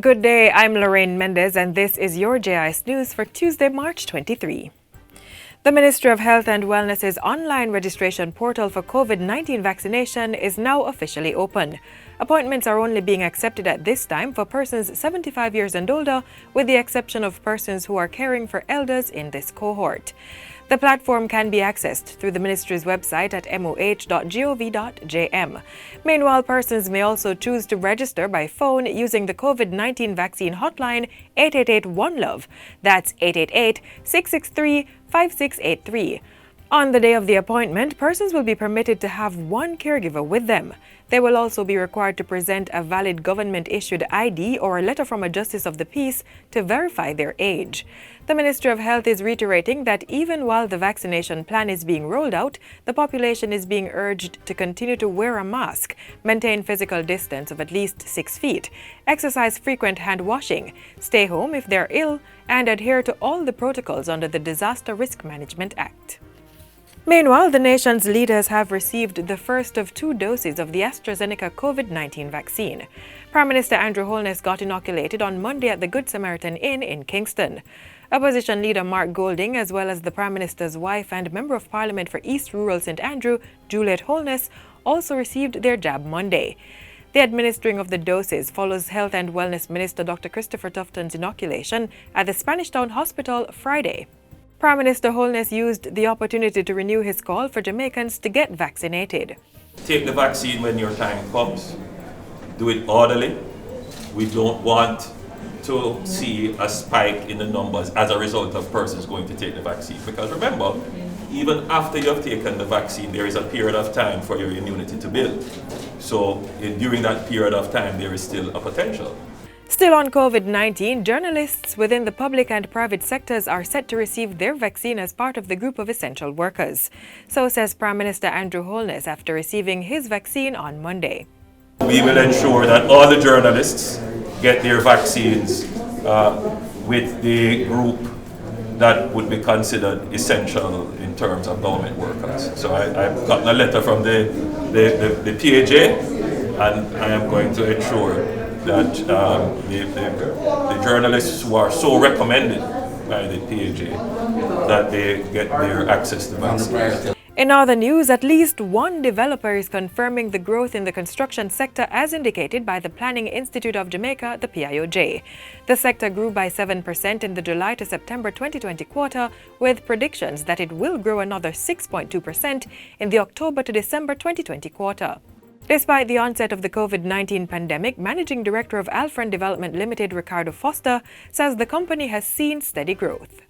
Good day, I'm Lorraine Mendez and this is your JIS News for Tuesday, March 23. The Ministry of Health and Wellness's online registration portal for COVID-19 vaccination is now officially open. Appointments are only being accepted at this time for persons 75 years and older, with the exception of persons who are caring for elders in this cohort. The platform can be accessed through the ministry's website at moh.gov.jm. Meanwhile, persons may also choose to register by phone using the COVID-19 vaccine hotline 888-1-LOVE. That's 888-663-5683. On the day of the appointment, persons will be permitted to have one caregiver with them. They will also be required to present a valid government-issued ID or a letter from a justice of the peace to verify their age. The Ministry of Health is reiterating that even while the vaccination plan is being rolled out, the population is being urged to continue to wear a mask, maintain physical distance of at least 6 feet, exercise frequent hand washing, stay home if they're ill, and adhere to all the protocols under the Disaster Risk Management Act. Meanwhile, the nation's leaders have received the first of 2 doses of the AstraZeneca COVID-19 vaccine. Prime Minister Andrew Holness got inoculated on Monday at the Good Samaritan Inn in Kingston. Opposition leader Mark Golding, as well as the Prime Minister's wife and Member of Parliament for East Rural St Andrew, Juliet Holness, also received their jab Monday. The administering of the doses follows Health and Wellness Minister Dr. Christopher Tufton's inoculation at the Spanish Town Hospital Friday. Prime Minister Holness used the opportunity to renew his call for Jamaicans to get vaccinated. Take the vaccine when your time comes. Do it orderly. We don't want to see a spike in the numbers as a result of persons going to take the vaccine. Because remember, even after you have taken the vaccine, there is a period of time for your immunity to build. So during that period of time, there is still a potential. Still on COVID-19, journalists within the public and private sectors are set to receive their vaccine as part of the group of essential workers. So says Prime Minister Andrew Holness after receiving his vaccine on Monday. We will ensure that all the journalists get their vaccines with the group that would be considered essential in terms of government workers. So I've gotten a letter from the PAJ, and I am going to ensure that the journalists who are so recommended by the PAJ, that they get their access to vaccines. In other news, at least one developer is confirming the growth in the construction sector as indicated by the Planning Institute of Jamaica, the PIOJ. The sector grew by 7% in the July to September 2020 quarter, with predictions that it will grow another 6.2% in the October to December 2020 quarter. Despite the onset of the COVID-19 pandemic, Managing Director of Alfred Development Limited, Ricardo Foster, says the company has seen steady growth.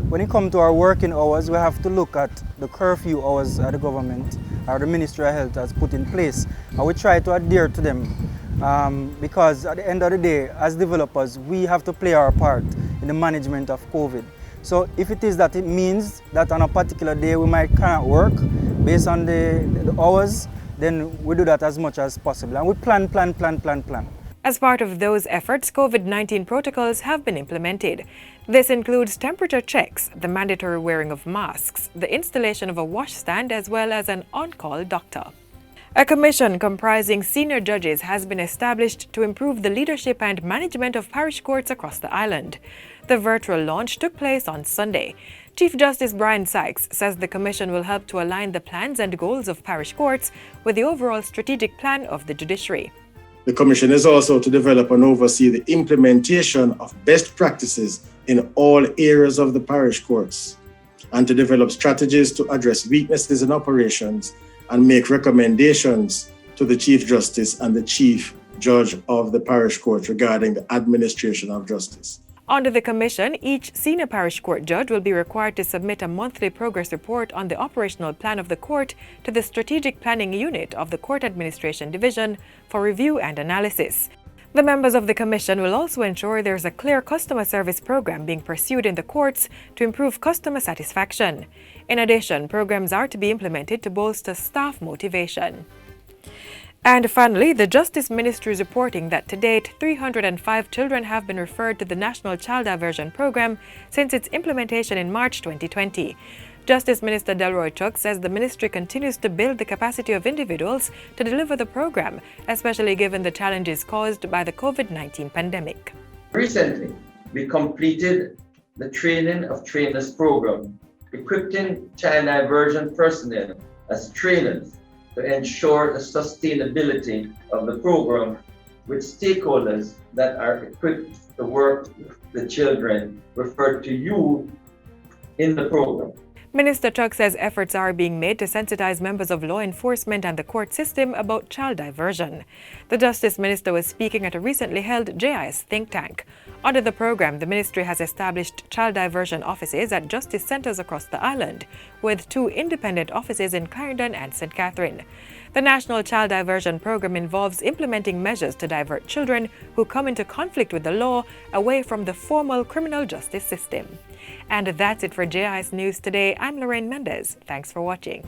When it comes to our working hours, we have to look at the curfew hours that the government or the Ministry of Health has put in place, and we try to adhere to them because at the end of the day, as developers, we have to play our part in the management of COVID. So if it is that it means that on a particular day we might cannot work based on the hours, then we do that as much as possible. And we plan. As part of those efforts, COVID-19 protocols have been implemented. This includes temperature checks, the mandatory wearing of masks, the installation of a washstand, as well as an on-call doctor. A commission comprising senior judges has been established to improve the leadership and management of parish courts across the island. The virtual launch took place on Sunday. Chief Justice Brian Sykes says the commission will help to align the plans and goals of parish courts with the overall strategic plan of the judiciary. The commission is also to develop and oversee the implementation of best practices in all areas of the parish courts, and to develop strategies to address weaknesses in operations and make recommendations to the Chief Justice and the Chief Judge of the parish court regarding the administration of justice. Under the commission, each senior parish court judge will be required to submit a monthly progress report on the operational plan of the court to the Strategic Planning Unit of the Court Administration Division for review and analysis. The members of the commission will also ensure there is a clear customer service program being pursued in the courts to improve customer satisfaction. In addition, programs are to be implemented to bolster staff motivation. And finally, the Justice Ministry is reporting that to date, 305 children have been referred to the National Child Diversion Program since its implementation in March 2020. Justice Minister Delroy Chuck says the ministry continues to build the capacity of individuals to deliver the program, especially given the challenges caused by the COVID-19 pandemic. Recently, we completed the Training of Trainers program, equipping child diversion personnel as trainers to ensure the sustainability of the program with stakeholders that are equipped to work with the children referred to you in the program. Minister Chuck says efforts are being made to sensitize members of law enforcement and the court system about child diversion. The Justice Minister was speaking at a recently held JIS think tank. Under the program, the ministry has established child diversion offices at justice centers across the island, with 2 independent offices in Clarendon and St. Catherine. The National Child Diversion Program involves implementing measures to divert children who come into conflict with the law away from the formal criminal justice system. And that's it for JIS News today. I'm Lorraine Mendez. Thanks for watching.